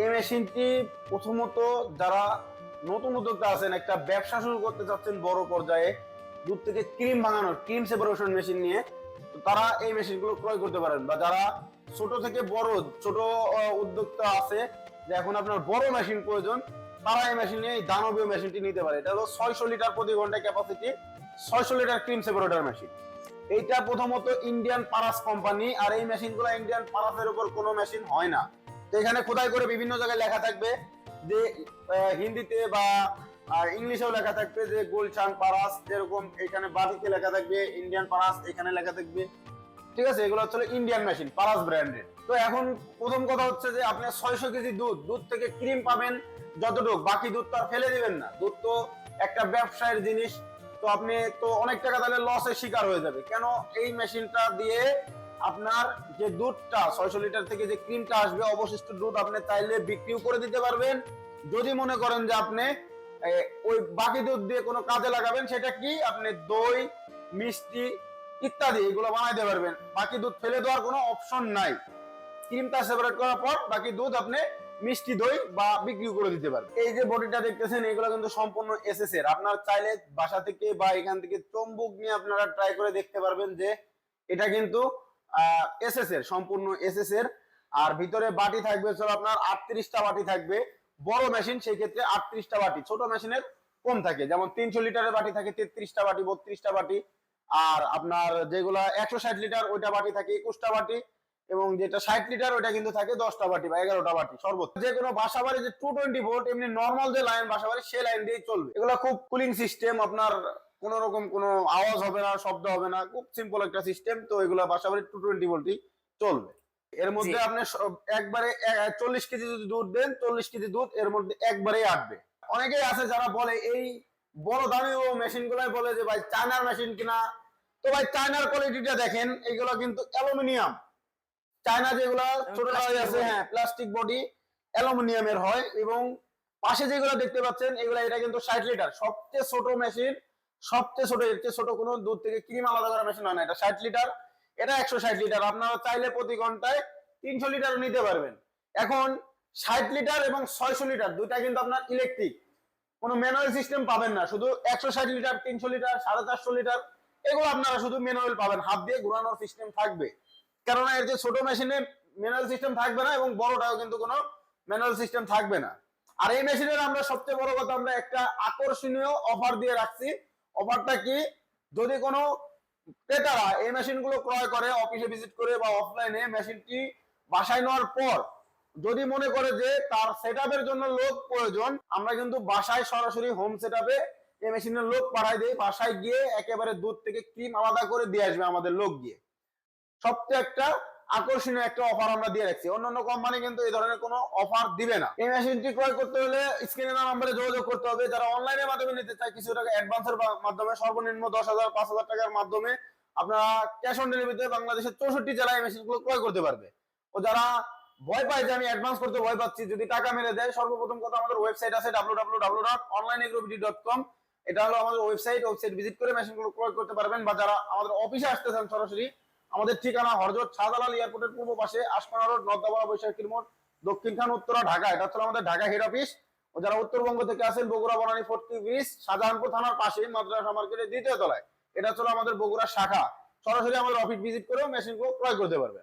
এই মেশিনটি প্রথমত যারা নতুন উদ্যোক্তা আছেন, একটা ব্যবসা শুরু করতে চাচ্ছেন বড় পর্যায়ে, দুধ থেকে ক্রিম ভাঙানোর ক্রিম সেপারেশন মেশিন নিয়ে, তো তারা এই মেশিনগুলো ক্রয় করতে পারেন। বা যারা ছোট থেকে বড় ছোট উদ্যোক্তা আছে, যে এখন আপনার বড় মেশিন প্রয়োজন, তারা এই মেশিন নিয়ে এই দানবীয় মেশিনটি নিতে পারে। এটা হলো 600 লিটার প্রতি ঘন্টায় capacity, 600 litre cream separator machine. এইটা প্রথমত ইন্ডিয়ান পারাস কোম্পানি, আর এই মেশিনগুলো ইন্ডিয়ান পারাসের উপর কোনো মেশিন হয় না। তো এখানে খোদাই করে বিভিন্ন জায়গায় লেখা থাকবে যে হিন্দিতে বা ইংলিশেও লেখা থাকবে যে গুলশান পারাস, যেরকম এখানে বাটিতে লেখা থাকবে ইন্ডিয়ান পারাস, এখানে লেখা থাকবে। ঠিক আছে, এগুলো হচ্ছে ইন্ডিয়ান মেশিন, পারাস ব্র্যান্ডের। তো এখন প্রথম কথা হচ্ছে যে আপনি 600 কেজি দুধ, দুধ থেকে ক্রিম পাবেন যতটুকু, বাকি দুধ তো আর ফেলে দিবেন না। দুধ তো একটা ব্যবসায়ের জিনিস, তো আপনি তো অনেক টাকা তাহলে লসের শিকার হয়ে যাবে। কেন এই মেশিনটা দিয়ে আপনার যে দুধটা 600 লিটার থেকে যে ক্রিমটা আসবে, অবশিষ্ট দুধ আপনি চাইলে বিক্রিও করে দিতে পারবেন। যদি মনে করেন যে আপনি ওই বাকি দুধ দিয়ে কোনো কাজে লাগাবেন, সেটা কি আপনি দই, মিষ্টি ইত্যাদি এগুলো বানাইতে পারবেন। বাকি দুধ ফেলে দেওয়ার কোনো অপশন নাই। ক্রিমটা সেপারেট করার পর বাকি দুধ আপনি মিষ্টি দই বা বিক্রি করে দিতে পারবেন। এই যে বডিটা দেখতেছেন, এগুলো কিন্তু সম্পূর্ণ এসএস এর। আপনার চাইলে বাসা থেকে বা এখান থেকে চম্বুক নিয়ে আপনারা ট্রাই করে দেখতে পারবেন যে এটা কিন্তু এসএস এর, সম্পূর্ণ এসএস এর। আর ভিতরে বাটি থাকবে চলো আপনার 38টা বাটি থাকবে। বড় মেশিন সেই ক্ষেত্রে 38টা বাটি, ছোট মেশিনের কম থাকে, যেমন 300 লিটারের বাটি থাকে 33টা বাটি, 32টা বাটি। আর আপনার যেগুলা 160 লিটার ওইটা বাটি থাকে 21টা বাটি, এবং যেটা 60 লিটার ওইটা কিন্তু থাকে 10টা বাটি বা 11টা বাটি সর্বোচ্চ। যে কোনো বাসা বাড়ি যে 220 ভোল্ট, এমনি নর্মাল যে লাইন বাসা বাড়ি সেই লাইন দিয়েই চলবে। এগুলো খুব কুলিং সিস্টেম, আপনার কোন রকম কোনো আওয়াজ হবে না, শব্দ হবে না, খুব সিম্পল একটা সিস্টেম। তো এগুলো বাসা বাড়ি 220 ভোল্টই চলবে। এর মধ্যে আপনি একবারে 40 কেজি যদি দুধ দেন, 40 কেজি দুধ এর মধ্যে একবারেই আসবে। অনেকেই আছে যারা বলে এই বড় দামি ও মেশিন গুলাই বলে যে ভাই চায়নার মেশিন কিনা। তো ভাই চায়নার কোয়ালিটিটা দেখেন, এগুলো কিন্তু অ্যালুমিনিয়াম। চায়না যেগুলো ছোট আছে, হ্যাঁ প্লাস্টিক বডি, অ্যালুমিনিয়ামের হয়। এবং পাশে যেগুলো দেখতে পাচ্ছেন এগুলো, এটা কিন্তু 60 লিটার, সবচেয়ে ছোট মেশিন, সবচেয়ে ছোট। এর চেয়ে ছোট কোনো দুধ থেকে ক্রিম আলাদা করা মেশিন হয় না। এটা 60 লিটার, এটা 160 লিটার। আপনারা চাইলে প্রতি ঘন্টায় 300 লিটার নিতে পারবেন। এখন 60 লিটার এবং 600 লিটার দুইটা কিন্তু আপনার ইলেকট্রিক, কোনো ম্যানুয়াল সিস্টেম পাবেন না। শুধু 160 লিটার, 300 লিটার, 450 লিটার এগুলো আপনারা শুধু ম্যানুয়াল পাবেন, হাত দিয়ে ঘোরানোর সিস্টেম থাকবে। কেননা এর যে ছোট মেশিনে ম্যানুয়াল সিস্টেম থাকবে না, এবং বড়টাও কিন্তু কোনো ম্যানুয়াল সিস্টেম থাকবে না। আর এই মেশিনের আমরা সবচেয়ে বড় কথা, আমরা একটা আকর্ষণীয় অফার দিয়ে রাখছি। অফারটা কি, যদি কোনো ক্রেতারা এই মেশিনগুলো ক্রয় করে অফিসে ভিজিট করে বা অফলাইনে, মেশিনটি বাসায় নেওয়ার পর যদি মনে করে যে তার সেটআপের জন্য লোক প্রয়োজন, আমরা কিন্তু বাসায় সরাসরি হোম সেটআপে এই মেশিনের লোক পাঠাই দেই। বাসায় গিয়ে একেবারে দুধ থেকে ক্রিম আলাদা করে দিয়ে আসবে আমাদের লোক গিয়ে। সবচেয়ে একটা আকর্ষণীয় একটা অফার আমরা দিয়ে রাখছি। অন্যান্য কোম্পানি কিন্তু এই ধরনের কোনো অফার দিবে না। এই মেশিনটি ক্রয় করতে হলে স্ক্রিনে দেওয়া নম্বরে যোগাযোগ করতে হবে। যারা অনলাইনের মাধ্যমে নিতে চায়, কিছু টাকা অ্যাডভান্সের মাধ্যমে, সর্বনিম্ন 10,000 5,000 টাকার মাধ্যমে আপনারা ক্যাশ অন ডেলিভারিতে বাংলাদেশের 64 জেলায় এই মেশিনগুলো ক্রয় করতে পারবে। ও যারা ভয় পায় যে আমি অ্যাডভান্স করতে ভয় পাচ্ছি, যদি টাকা মেরে দেয়, সর্বপ্রথম কথা আমাদের ওয়েবসাইট আছে www.onlineagrobity.com। এটা হলো আমাদের ওয়েবসাইট ভিজিট করে মেশিনগুলো ক্রয় করতে পারবেন। বা যারা আমাদের অফিসে আসতে চান সরাসরি, আমাদের ঠিকানা হযরত শাহজালাল এয়ারপোর্টের পূর্ব পাশে, আশপানা রোড, নর্দাপাড়া, বৈশাখীর মোড়, দক্ষিণখান, উত্তরা, ঢাকা। এটা হচ্ছে আমাদের ঢাকা হেড অফিস। ও যারা উত্তরবঙ্গ থেকে আসেন, বগুড়া বনানী ফোর্টি ব্রিজ, শাহজাহানপুর থানার পাশে মাদ্রাসা মার্কেটের দ্বিতীয় তলায়, এটা হচ্ছে আমাদের বগুড়া শাখা। সরাসরি আমাদের অফিস ভিজিট করেও মেশিনগুলো ক্রয় করতে পারবেন।